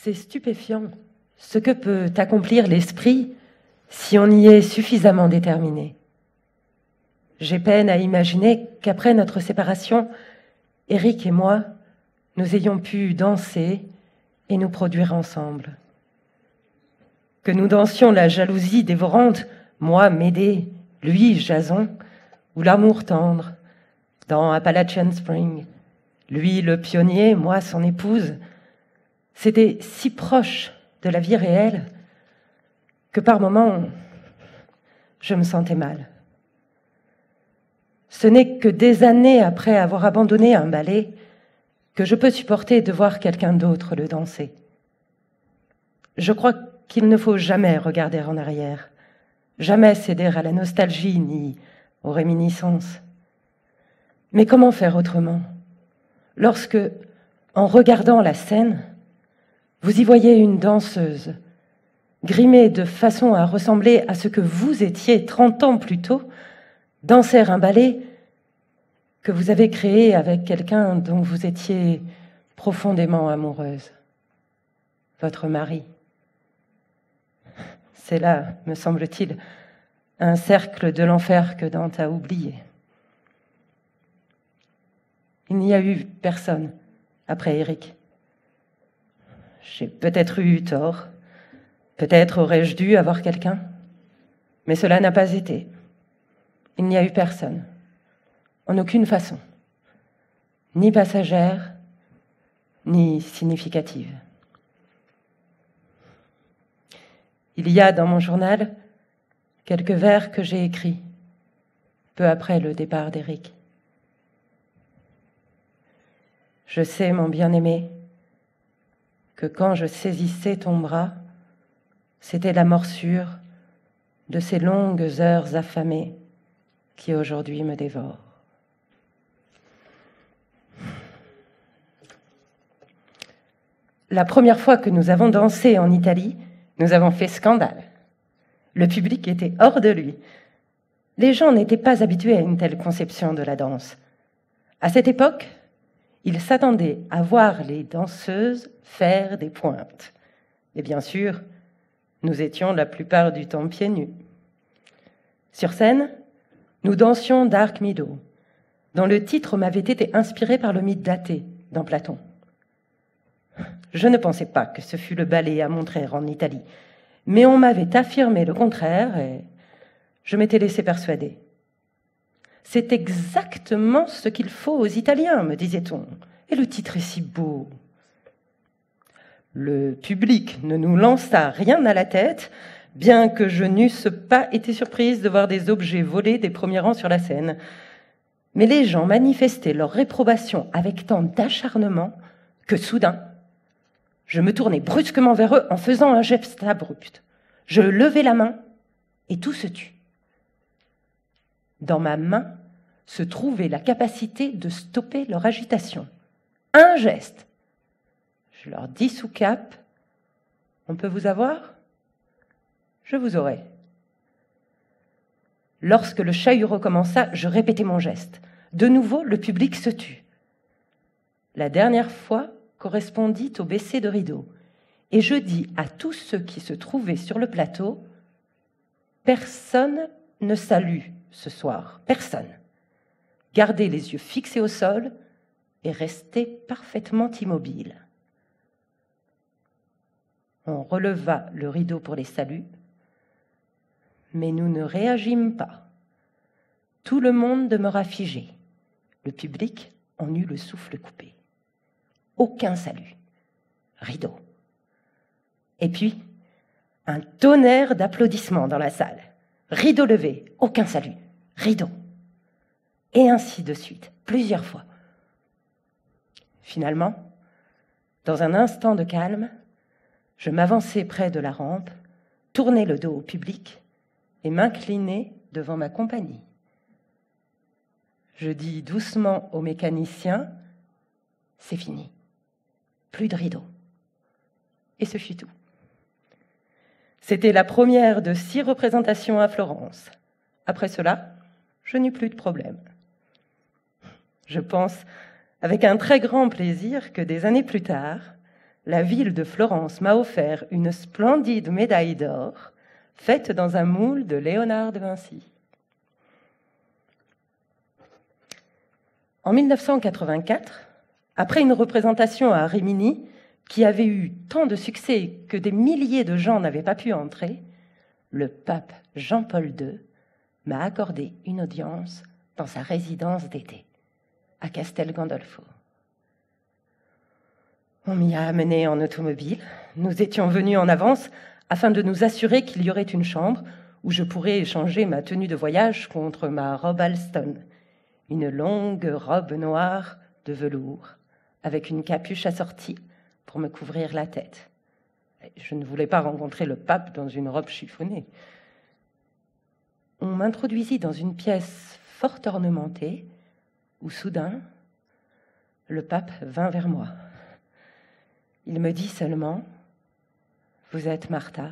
C'est stupéfiant ce que peut accomplir l'esprit si on y est suffisamment déterminé. J'ai peine à imaginer qu'après notre séparation, Éric et moi, nous ayons pu danser et nous produire ensemble. Que nous dansions la jalousie dévorante, moi Médée, lui Jason, ou l'amour tendre, dans Appalachian Spring, lui le pionnier, moi son épouse, c'était si proche de la vie réelle que par moments, je me sentais mal. Ce n'est que des années après avoir abandonné un ballet que je peux supporter de voir quelqu'un d'autre le danser. Je crois qu'il ne faut jamais regarder en arrière, jamais céder à la nostalgie ni aux réminiscences. Mais comment faire autrement lorsque, en regardant la scène, vous y voyez une danseuse, grimée de façon à ressembler à ce que vous étiez 30 ans plus tôt, danser un ballet que vous avez créé avec quelqu'un dont vous étiez profondément amoureuse, votre mari. C'est là, me semble-t-il, un cercle de l'enfer que Dante a oublié. Il n'y a eu personne après Éric. J'ai peut-être eu tort, peut-être aurais-je dû avoir quelqu'un, mais cela n'a pas été. Il n'y a eu personne, en aucune façon, ni passagère, ni significative. Il y a dans mon journal quelques vers que j'ai écrits peu après le départ d'Éric. Je sais, mon bien-aimé, que quand je saisissais ton bras, c'était la morsure de ces longues heures affamées qui aujourd'hui me dévorent. La première fois que nous avons dansé en Italie, nous avons fait scandale. Le public était hors de lui. Les gens n'étaient pas habitués à une telle conception de la danse. À cette époque, ils s'attendaient à voir les danseuses faire des pointes. Et bien sûr, nous étions la plupart du temps pieds nus. Sur scène, nous dansions Dark Meadow, dont le titre m'avait été inspiré par le mythe d'Athée dans Platon. Je ne pensais pas que ce fût le ballet à montrer en Italie, mais on m'avait affirmé le contraire et je m'étais laissé persuader. C'est exactement ce qu'il faut aux Italiens, me disait-on, et le titre est si beau. Le public ne nous lança rien à la tête, bien que je n'eusse pas été surprise de voir des objets volés des premiers rangs sur la scène. Mais les gens manifestaient leur réprobation avec tant d'acharnement que soudain, je me tournai brusquement vers eux en faisant un geste abrupt. Je levai la main et tout se tut. Dans ma main se trouvait la capacité de stopper leur agitation. Un geste. Je leur dis sous cape, « On peut vous avoir ? Je vous aurai. » Lorsque le chahut recommença, je répétai mon geste. De nouveau, le public se tut. La dernière fois correspondit au baisser de rideau, et je dis à tous ceux qui se trouvaient sur le plateau, « Personne ne salue ce soir, personne. Gardez les yeux fixés au sol et restez parfaitement immobile. » On releva le rideau pour les saluts, mais nous ne réagîmes pas. Tout le monde demeura figé. Le public en eut le souffle coupé. Aucun salut. Rideau. Et puis, un tonnerre d'applaudissements dans la salle. Rideau levé, aucun salut. Rideau. Et ainsi de suite, plusieurs fois. Finalement, dans un instant de calme, je m'avançai près de la rampe, tournai le dos au public et m'inclinai devant ma compagnie. Je dis doucement au mécanicien, « C'est fini, plus de rideau. » Et ce fut tout. C'était la première de 6 représentations à Florence. Après cela, je n'eus plus de problème. Je pense avec un très grand plaisir que des années plus tard, la ville de Florence m'a offert une splendide médaille d'or faite dans un moule de Léonard de Vinci. En 1984, après une représentation à Rimini qui avait eu tant de succès que des milliers de gens n'avaient pas pu entrer, le pape Jean-Paul II m'a accordé une audience dans sa résidence d'été, à Castel Gandolfo. On m'y a amené en automobile. Nous étions venus en avance afin de nous assurer qu'il y aurait une chambre où je pourrais échanger ma tenue de voyage contre ma robe Alston, une longue robe noire de velours avec une capuche assortie pour me couvrir la tête. Je ne voulais pas rencontrer le pape dans une robe chiffonnée. On m'introduisit dans une pièce fort ornementée où soudain, le pape vint vers moi. Il me dit seulement « Vous êtes Martha ?» ?»«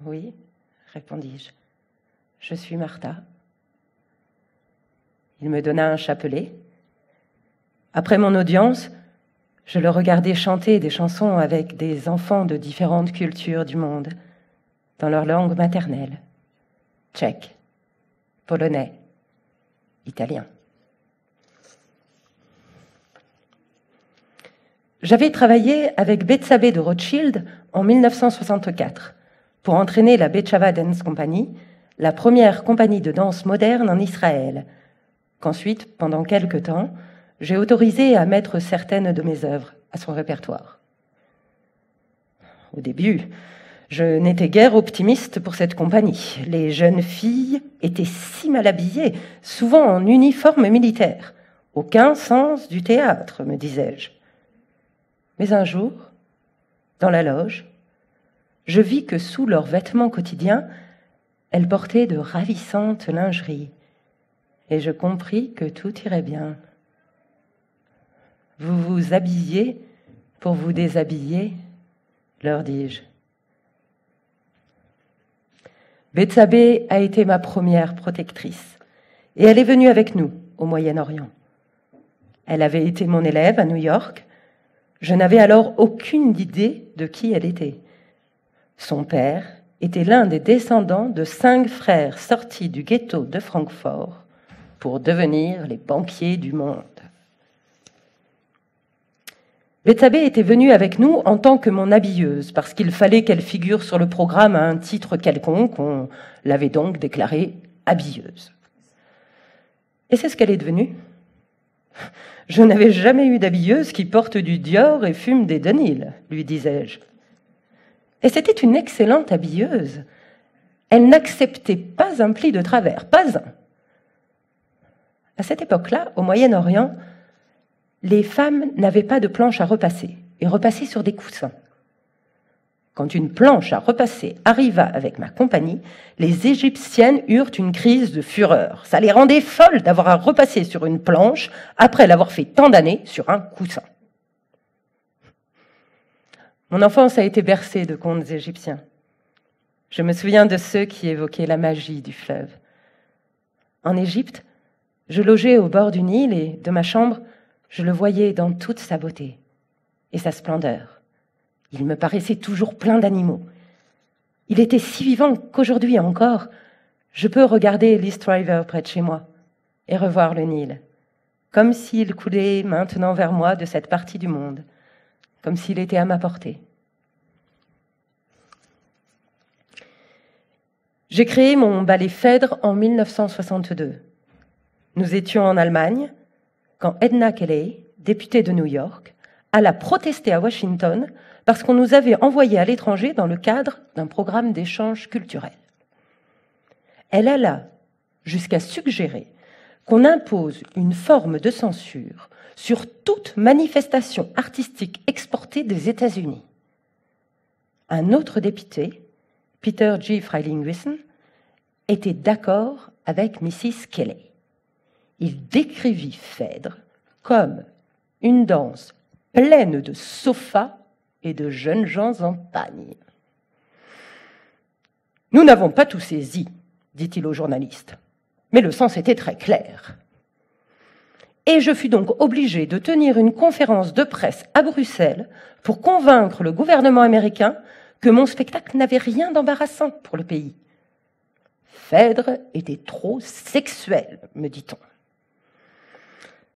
Oui, répondis-je. Je suis Martha. » Il me donna un chapelet. Après mon audience, je le regardais chanter des chansons avec des enfants de différentes cultures du monde, dans leur langue maternelle, tchèque, polonais, italien. J'avais travaillé avec Bethsabée de Rothschild en 1964 pour entraîner la Bechava Dance Company, la première compagnie de danse moderne en Israël, qu'ensuite, pendant quelque temps, j'ai autorisé à mettre certaines de mes œuvres à son répertoire. Au début, je n'étais guère optimiste pour cette compagnie. Les jeunes filles étaient si mal habillées, souvent en uniforme militaire. Aucun sens du théâtre, me disais-je. Mais un jour, dans la loge, je vis que sous leurs vêtements quotidiens, elles portaient de ravissantes lingeries, et je compris que tout irait bien. « Vous vous habillez pour vous déshabiller ?» leur dis-je. Bethsabée a été ma première protectrice, et elle est venue avec nous au Moyen-Orient. Elle avait été mon élève à New York. Je n'avais alors aucune idée de qui elle était. Son père était l'un des descendants de 5 frères sortis du ghetto de Francfort pour devenir les banquiers du monde. Bethsabée était venue avec nous en tant que mon habilleuse, parce qu'il fallait qu'elle figure sur le programme à un titre quelconque. On l'avait donc déclarée habilleuse. Et c'est ce qu'elle est devenue. Je n'avais jamais eu d'habilleuse qui porte du Dior et fume des Dunhill, lui disais-je. Et c'était une excellente habilleuse. Elle n'acceptait pas un pli de travers, pas un. À cette époque-là, au Moyen-Orient, les femmes n'avaient pas de planche à repasser et repassaient sur des coussins. Quand une planche à repasser arriva avec ma compagnie, les Égyptiennes eurent une crise de fureur. Ça les rendait folles d'avoir à repasser sur une planche après l'avoir fait tant d'années sur un coussin. Mon enfance a été bercée de contes égyptiens. Je me souviens de ceux qui évoquaient la magie du fleuve. En Égypte, je logeais au bord du Nil et, de ma chambre, je le voyais dans toute sa beauté et sa splendeur. Il me paraissait toujours plein d'animaux. Il était si vivant qu'aujourd'hui encore, je peux regarder l'East River près de chez moi et revoir le Nil, comme s'il coulait maintenant vers moi de cette partie du monde, comme s'il était à ma portée. J'ai créé mon ballet Phèdre en 1962. Nous étions en Allemagne, quand Edna Kelley, députée de New York, alla protester à Washington parce qu'on nous avait envoyés à l'étranger dans le cadre d'un programme d'échange culturel. Elle alla jusqu'à suggérer qu'on impose une forme de censure sur toute manifestation artistique exportée des États-Unis. Un autre député, Peter G. Frelinghuysen, était d'accord avec Mrs. Kelley. Il décrivit Phèdre comme une danse pleine de sofas et de jeunes gens en pagne. « Nous n'avons pas tout saisi, dit-il au journaliste, mais le sens était très clair. Et je fus donc obligé de tenir une conférence de presse à Bruxelles pour convaincre le gouvernement américain que mon spectacle n'avait rien d'embarrassant pour le pays. Phèdre était trop sexuel, me dit-on.